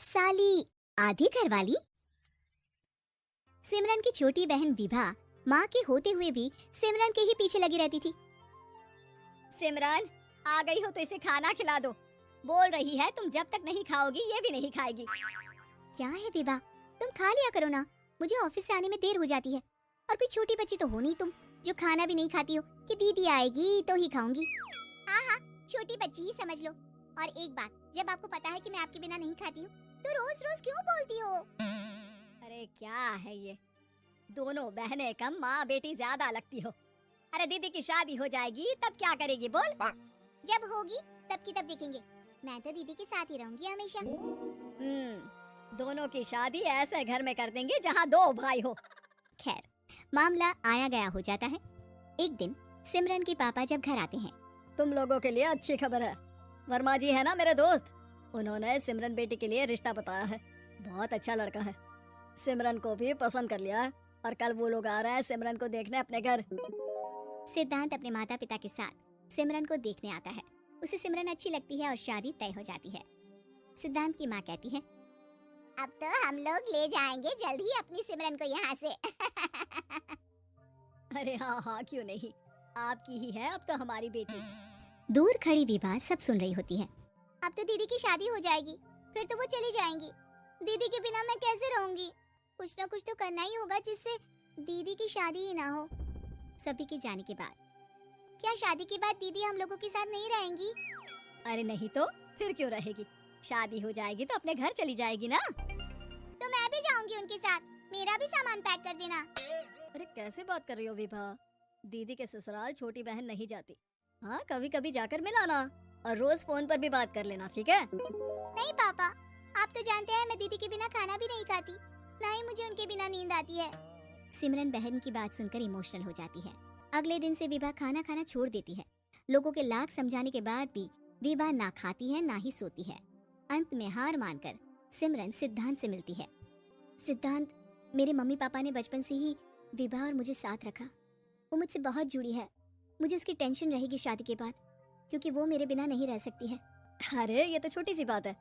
साली आधी घरवाली। सिमरन की छोटी बहन विभा माँ के होते हुए भी सिमरन के ही पीछे लगी रहती थी। सिमरन आ गई हो तो इसे खाना खिला दो। बोल रही है तुम जब तक नहीं खाओगी ये भी नहीं खाएगी। क्या है विभा, तुम खा लिया करो ना, मुझे ऑफिस से आने में देर हो जाती है। और कोई छोटी बच्ची तो हो नहीं तुम जो खाना भी नहीं खाती हो कि दीदी आएगी तो ही खाऊंगी। हाँ हाँ, छोटी बच्ची ही समझ लो। और एक बात, जब आपको पता है कि मैं आपके बिना नहीं खाती हूँ तो रोज रोज क्यों बोलती हो? अरे क्या है ये, दोनों बहनें कम माँ बेटी ज्यादा लगती हो। अरे दीदी की शादी हो जाएगी तब क्या करेगी बोल? जब होगी तब की तब देखेंगे। मैं तो दीदी के साथ ही रहूंगी हमेशा। दोनों की शादी ऐसे घर में कर देंगे जहाँ दो भाई हो। खैर, मामला आया गया हो जाता है। एक दिन सिमरन के पापा जब घर आते हैं। तुम लोगों के लिए अच्छी खबर है, वर्मा जी है ना मेरे दोस्त, उन्होंने सिमरन बेटी के लिए रिश्ता बताया है। बहुत अच्छा लड़का है, सिमरन को भी पसंद कर लिया है और कल वो लोग आ रहे हैं सिमरन को देखने अपने घर। सिद्धांत अपने माता पिता के साथ सिमरन को देखने आता है। उसे सिमरन अच्छी लगती है और शादी तय हो जाती है। सिद्धांत की माँ कहती है, अब तो हम लोग ले जाएंगे जल्द ही अपनी सिमरन को यहाँ से। अरे हाँ हाँ क्यों नहीं, आपकी ही है अब तो हमारी बेटी। दूर खड़ी विभा सब सुन रही होती है। अब तो दीदी की शादी हो जाएगी, फिर तो वो चली जाएंगी। दीदी के बिना मैं कैसे रहूंगी? कुछ ना कुछ तो करना ही होगा जिससे दीदी की शादी ही ना हो। सभी के जाने के बाद क्या शादी के बाद दीदी हम लोगों के साथ नहीं रहेंगी? अरे नहीं तो फिर क्यों रहेगी, शादी हो जाएगी तो अपने घर चली जाएगी ना। तो मैं भी जाऊंगी उनके साथ, मेरा भी सामान पैक कर देना। अरे कैसे बात कर रही हो विभा, दीदी के ससुराल छोटी बहन नहीं जाती। हाँ कभी कभी जाकर मिलाना और रोज फोन पर भी बात कर लेना, ठीक है? नहीं पापा, आप तो जानते हैं मैं दीदी के बिना खाना भी नहीं खाती, ना ही मुझे उनके बिना नींद आती है। सिमरन बहन की बात सुनकर इमोशनल हो जाती है। अगले दिन से विभा खाना खाना छोड़ देती है। लोगों के लाख समझाने के बाद भी विभा ना खाती है ना ही सोती है। अंत में हार मानकर सिमरन सिद्धांत से मिलती है। सिद्धांत, मेरे मम्मी पापा ने बचपन से ही विभा और मुझे साथ रखा। वो मुझसे बहुत जुड़ी है। मुझे उसकी टेंशन रहेगी शादी के बाद, क्योंकि वो मेरे बिना नहीं रह सकती है। अरे ये तो छोटी सी बात है,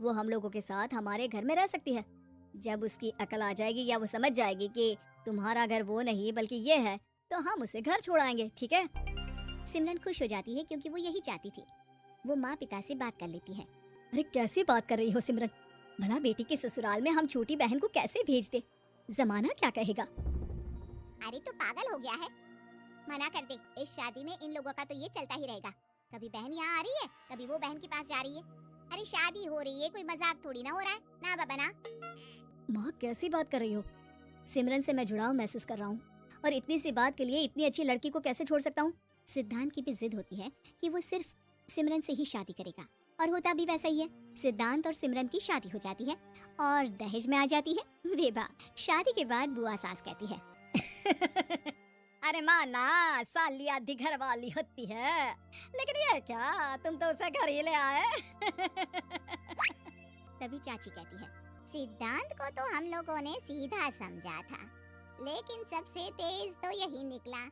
वो हम लोगों के साथ हमारे घर में रह सकती है। जब उसकी अकल आ जाएगी या वो समझ जाएगी कि तुम्हारा घर वो नहीं बल्कि ये है, तो हम उसे घर छोड़ाएंगे, ठीक है? सिमरन खुश हो जाती है क्योंकि वो यही चाहती थी। वो माँ पिता से बात कर लेती है। अरे कैसी बात कर रही हो सिमरन, भला बेटी के ससुराल में हम छोटी बहन को कैसे भेज दे, जमाना क्या कहेगा? अरे तो पागल हो गया है, मना कर दे। इस शादी में इन लोगों का तो ये चलता ही रहेगा, कभी बहन यहाँ आ रही है कभी वो बहन के पास जा रही है। अरे शादी हो रही है, कोई मजाक थोड़ी ना हो रहा है ना बाबा ना। माँ कैसी बात कर रही हो, सिमरन से मैं जुड़ाव महसूस कर रहा हूँ और इतनी सी बात के लिए इतनी अच्छी लड़की को कैसे छोड़ सकता हूँ? सिद्धांत की भी जिद होती है कि वो सिर्फ सिमरन से ही शादी करेगा, और होता भी वैसा ही है। सिद्धांत और सिमरन की शादी हो जाती है और दहेज में आ जाती है विभा। शादी के बाद बुआ सास कहती है, अरे माँ ना, साली आधी घर वाली होती है, लेकिन ये क्या, तुम तो उसे घर ही ले आए। तभी चाची कहती है, सिद्धांत को तो हम लोगों ने सीधा समझा था, लेकिन सबसे तेज तो यही निकला।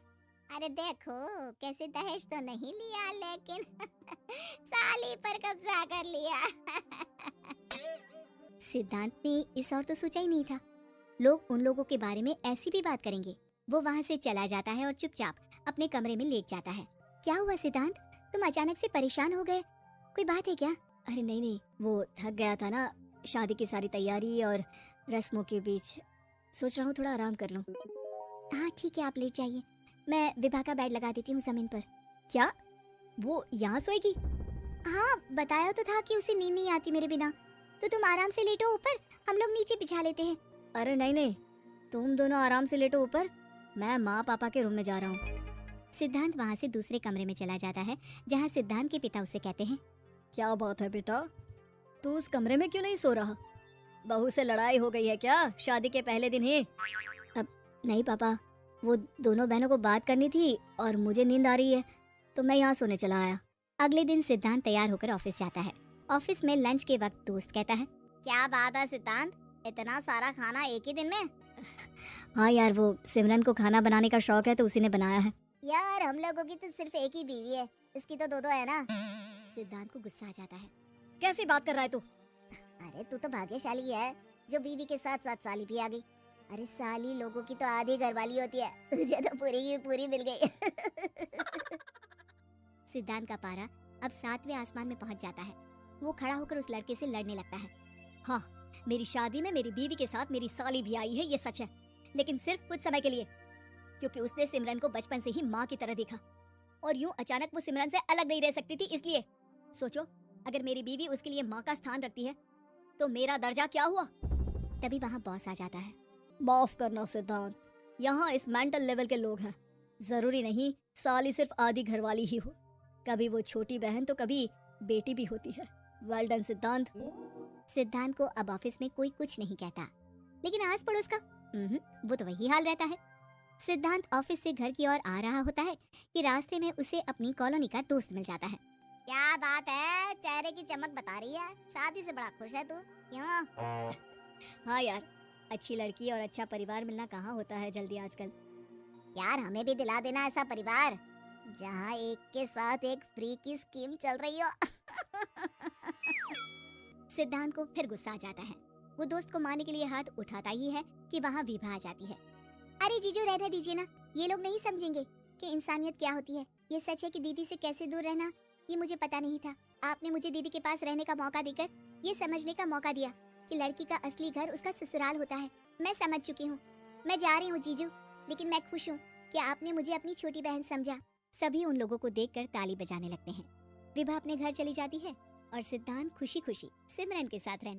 अरे देखो कैसे दहेज तो नहीं लिया, लेकिन साली पर कब्जा कर लिया। सिद्धांत ने इस और तो सोचा ही नहीं था, लोग उन लोगों के बारे में ऐसी भी बात करेंगे। वो वहाँ से चला जाता है और चुपचाप अपने कमरे में लेट जाता है। क्या हुआ सिद्धांत, तुम अचानक से परेशान हो गए, कोई बात है क्या? अरे नहीं नहीं, वो थक गया था ना, शादी की सारी तैयारी और रस्मों के बीच, सोच रहा हूँ थोड़ा आराम कर लूँ। हाँ ठीक है, आप लेट जाइए, मैं विभा का बेड लगा देती हूँ जमीन पर। क्या वो यहाँ सोएगी? हाँ बताया तो था कि उसे नींद नहीं आती मेरे बिना, तो तुम आराम से लेटो ऊपर, हम लोग नीचे बिछा लेते हैं। अरे नहीं नहीं, तुम दोनों आराम से लेटो ऊपर, मैं माँ पापा के रूम में जा रहा हूँ। सिद्धांत वहाँ से दूसरे कमरे में चला जाता है जहाँ सिद्धांत के पिता उसे कहते हैं, क्या बात है बेटा, तू उस कमरे में क्यों नहीं सो रहा? बहू से लड़ाई हो गई है क्या शादी के पहले दिन ही? अब नहीं पापा, वो दोनों बहनों को बात करनी थी और मुझे नींद आ रही है तो मैं यहाँ सोने चला आया। अगले दिन सिद्धांत तैयार होकर ऑफिस जाता है। ऑफिस में लंच के वक्त दोस्त कहता है, क्या बात है सिद्धांत, इतना सारा खाना एक ही दिन में? हाँ यार, वो सिमरन को खाना बनाने का शौक है तो उसी ने बनाया है। यार हम लोगों की तो सिर्फ एक ही बीवी है, इसकी तो दो दो है ना। सिद्धांत को गुस्सा आ जाता है। कैसी बात कर रहा है तू? अरे तू तो भाग्यशाली है जो बीवी के साथ साथ साली भी आ गई। अरे साली लोगों की तो आधी घरवाली होती है, तुझे तो पूरी की पूरी मिल गई। सिद्धांत का पारा अब 7वें आसमान में पहुंच जाता है। वो खड़ा होकर उस लड़के से लड़ने लगता है। हाँ, मेरी शादी में मेरी बीवी के साथ मेरी साली भी आई है, ये सच है, लेकिन सिर्फ कुछ समय के लिए, क्योंकि उसने सिमरन को बचपन से ही माँ की तरह देखा और यूं अचानक वो सिमरन से अलग नहीं रह सकती थी। इसलिए सोचो, अगर मेरी बीवी उसके लिए माँ का स्थान रखती है तो मेरा दर्जा क्या हुआ। तभी वहाँ बॉस आ जाता है। माफ करना सिद्धांत, यहाँ इस मेंटल लेवल के लोग हैं, जरूरी नहीं साली सिर्फ आधी घरवाली ही हो, कभी वो छोटी बहन तो कभी बेटी भी होती है। वेल डन सिद्धांत। सिद्धांत को अब ऑफिस में कोई कुछ नहीं कहता, लेकिन आस पड़ोस का वो तो वही हाल रहता है। सिद्धांत ऑफिस से घर की ओर आ रहा होता है कि रास्ते में उसे अपनी कॉलोनी का दोस्त मिल जाता है। क्या बात है, चेहरे की चमक बता रही है, शादी से बड़ा खुश है तू, क्यों? हाँ यार, अच्छी लड़की और अच्छा परिवार मिलना कहाँ होता है जल्दी आजकल। यार हमें भी दिला देना ऐसा परिवार जहाँ एक के साथ एक फ्री की स्कीम चल रही हो। सिद्धांत को फिर गुस्सा आ जाता है। वो दोस्त को मारने के लिए हाथ उठाता ही है कि वहाँ विभा आ जाती है। अरे जीजू रहने दीजिए ना, ये लोग नहीं समझेंगे कि इंसानियत क्या होती है। ये सच है कि दीदी से कैसे दूर रहना ये मुझे पता नहीं था। आपने मुझे दीदी के पास रहने का मौका देकर ये समझने का मौका दिया कि लड़की का असली घर उसका ससुराल होता है। मैं समझ चुकी हूँ, मैं जा रही हूँ जीजू, लेकिन मैं खुश हूँ कि आपने मुझे अपनी छोटी बहन समझा। सभी उन लोगों को देखकर ताली बजाने लगते हैं। विभा अपने घर चली जाती है और सिद्धांत खुशी खुशी सिमरन के साथ रहने